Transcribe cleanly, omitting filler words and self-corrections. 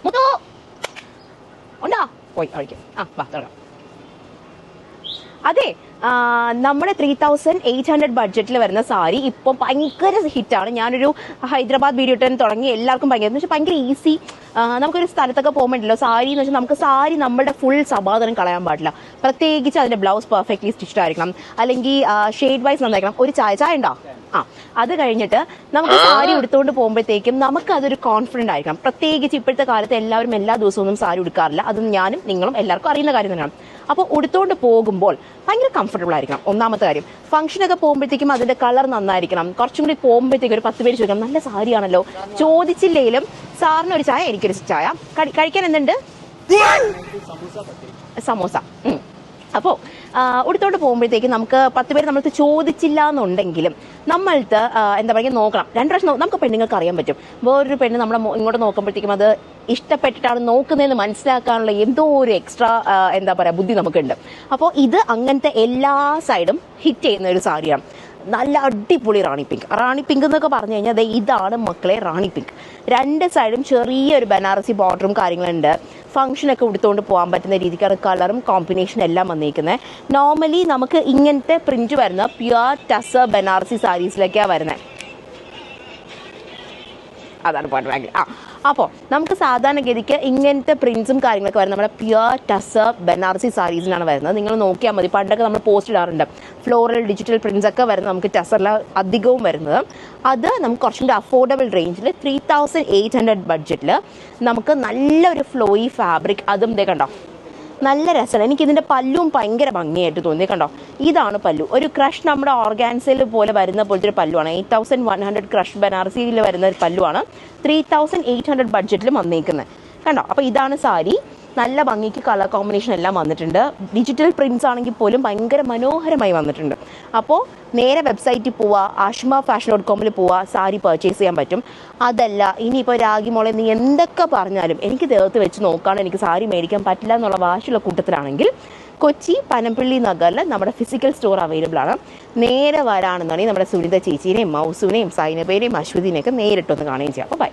മുത്തോ ഉണ്ടോ പോയി കഴിക്കാം. വാ തുടങ്ങാം. അതെ, നമ്മുടെ 3800 ബഡ്ജറ്റിൽ വരുന്ന സാരി ഇപ്പം ഭയങ്കര ഹിറ്റാണ്. ഞാനൊരു ഹൈദരാബാദ് വീഡിയോ ഇട്ട് തുടങ്ങി എല്ലാവർക്കും ഭയങ്കര എന്ന് വെച്ചാൽ ഭയങ്കര ഈസി. നമുക്കൊരു സ്ഥലത്തൊക്കെ പോകുമ്പോഴല്ലോ സാരി എന്ന് വെച്ചാൽ നമുക്ക് സാരി നമ്മുടെ ഫുൾ സമാധാനം കളയാൻ പാടില്ല. പ്രത്യേകിച്ച് അതിൻ്റെ ബ്ലൗസ് പെർഫെക്റ്റ്ലി സ്റ്റിച്ച്ഡ് ആയിരിക്കണം, അല്ലെങ്കിൽ ഷെയ്ഡ് വൈസ് നന്നായിരിക്കണം. ഒരു ചായ ഉണ്ടോ? അത് കഴിഞ്ഞിട്ട് നമുക്ക് സാരി എടുത്തുകൊണ്ട് പോകുമ്പോഴത്തേക്കും നമുക്ക് അതൊരു കോൺഫിഡൻ്റ് ആയിരിക്കണം. പ്രത്യേകിച്ച് ഇപ്പോഴത്തെ കാലത്ത് എല്ലാവരും എല്ലാ ദിവസവും സാരി ഉടുക്കാറില്ല. അത് ഞാനും നിങ്ങളും എല്ലാവർക്കും അറിയുന്ന കാര്യം തന്നെയാണ്. അപ്പോൾ ഉടുത്തോണ്ട് പോകുമ്പോൾ ഭയങ്കര കംഫർട്ടബിൾ ആയിരിക്കണം. ഒന്നാമത്തെ കാര്യം. ഫംഗ്ഷനൊക്കെ പോകുമ്പോഴത്തേക്കും അതിൻ്റെ കളർ നന്നായിരിക്കണം. കുറച്ചും കൂടി പോകുമ്പോഴത്തേക്കും ഒരു 10 പേര് ചോദിക്കണം, നല്ല സാരിയാണല്ലോ. ചോദിച്ചില്ലെങ്കിലും സാറിന് ഒരു ചായ, എനിക്കൊരു ചായ. കഴിക്കാൻ എന്തുണ്ട്? സമോസ. അപ്പോൾ ഉടുത്തോട്ട് പോകുമ്പോഴത്തേക്ക് നമുക്ക് 10 പേര് നമ്മൾക്ക് ചോദിച്ചില്ല എന്നുണ്ടെങ്കിലും നമ്മൾക്ക് എന്താ പറയുക നോക്കണം. 2 പ്രാവശ്യം നമുക്ക് പെണ്ണുങ്ങൾക്ക് അറിയാൻ പറ്റും. വേറൊരു പെണ്ണ് നമ്മളെ ഇങ്ങോട്ട് നോക്കുമ്പോഴത്തേക്കും അത് ഇഷ്ടപ്പെട്ടിട്ടാണ് നോക്കുന്നതെന്ന് മനസ്സിലാക്കാനുള്ള എന്തോ ഒരു എക്സ്ട്രാ എന്താ പറയുക ബുദ്ധി നമുക്കുണ്ട്. അപ്പോൾ ഇത് അങ്ങനത്തെ എല്ലാ സൈഡും ഹിറ്റ് ചെയ്യുന്ന ഒരു സാരിയാണ്. നല്ല അടിപൊളി റാണി പിങ്ക്. റാണി പിങ്ക് എന്നൊക്കെ പറഞ്ഞു കഴിഞ്ഞാൽ ഇതാണ് മക്കളെ റാണി പിങ്ക്. 2 സൈഡും ചെറിയൊരു ബനാറസി ബോർഡറും കാര്യങ്ങളുണ്ട്. ഫംഗ്ഷനൊക്കെ ഉടുത്തുകൊണ്ട് പോകാൻ പറ്റുന്ന രീതിക്കാണ് കളറും കോമ്പിനേഷൻ എല്ലാം വന്നിരിക്കുന്നത്. നോർമലി നമുക്ക് ഇങ്ങനത്തെ പ്രിന്റ് വരുന്ന പ്യുവർ ടസർ ബനാറസി സാരീസിലേക്കാണ് വരുന്നത്. അതാണ് പോയിട്ട് അപ്പോൾ നമുക്ക് സാധാരണഗതിക്ക് ഇങ്ങനത്തെ പ്രിന്റ്സും കാര്യങ്ങളൊക്കെ വരുന്നത് നമ്മുടെ പ്യുവർ ടസർ ബനാറസി സാരീസിനാണ് വരുന്നത്. നിങ്ങൾ നോക്കിയാൽ മതി. പണ്ടൊക്കെ നമ്മൾ പോസ്റ്റ് ഇടാറുണ്ട്. ഫ്ലോറൽ ഡിജിറ്റൽ പ്രിന്റ്സ് ഒക്കെ വരുന്നത് നമുക്ക് ടസറിലാണ് അധികവും വരുന്നത്. അത് നമുക്ക് കുറച്ചും കൂടി അഫോർഡബിൾ റേഞ്ചിൽ 3800 ബഡ്ജറ്റിൽ നമുക്ക് നല്ലൊരു ഫ്ലോയി ഫാബ്രിക്. അതും കണ്ടോ നല്ല രസമാണ്. എനിക്കിതിൻ്റെ പല്ലും ഭയങ്കര ഭംഗിയായിട്ട് തോന്നി. കണ്ടോ ഇതാണ് പല്ലു. ഒരു ക്രഷ് നമ്മുടെ ഓർഗാൻസയിൽ പോലെ വരുന്ന പോലത്തെ ഒരു പല്ലുവാണ്. 8100 ക്രഷ് ബനാറസിയിൽ വരുന്ന ഒരു പല്ലുവാണ് 3800 ബഡ്ജറ്റിൽ വന്നേക്കുന്നത്. കണ്ടോ. അപ്പോൾ ഇതാണ് സാരി. നല്ല ഭംഗിക്ക് കളർ കോമ്പിനേഷൻ എല്ലാം വന്നിട്ടുണ്ട്. ഡിജിറ്റൽ പ്രിന്റ്സ് ആണെങ്കിൽ പോലും ഭയങ്കര മനോഹരമായി വന്നിട്ടുണ്ട്. അപ്പോൾ നേരെ വെബ്സൈറ്റിൽ പോവുക, ashmafashion.com പോവുക, സാരി പർച്ചേസ് ചെയ്യാൻ പറ്റും. അതല്ല ഇനിയിപ്പോൾ രാഗി മോളെ നീ എന്തൊക്കെ പറഞ്ഞാലും എനിക്ക് ദേഹത്ത് വെച്ച് നോക്കാണ് എനിക്ക് സാരി മേടിക്കാൻ പറ്റില്ല എന്നുള്ള വാശിയുള്ള കൂട്ടത്തിലാണെങ്കിൽ കൊച്ചി പനമ്പള്ളി നഗറിൽ നമ്മുടെ ഫിസിക്കൽ സ്റ്റോർ അവൈലബിൾ ആണ്. നേരെ വരാണെന്നുണ്ടെങ്കിൽ നമ്മുടെ സുനിത ചേച്ചീനെയും മൗസുവിനെയും സൈനബേനെയും അശ്വതിനെയൊക്കെ നേരിട്ടൊന്ന് കാണുകയും ചെയ്യാം. അപ്പോൾ ബൈ.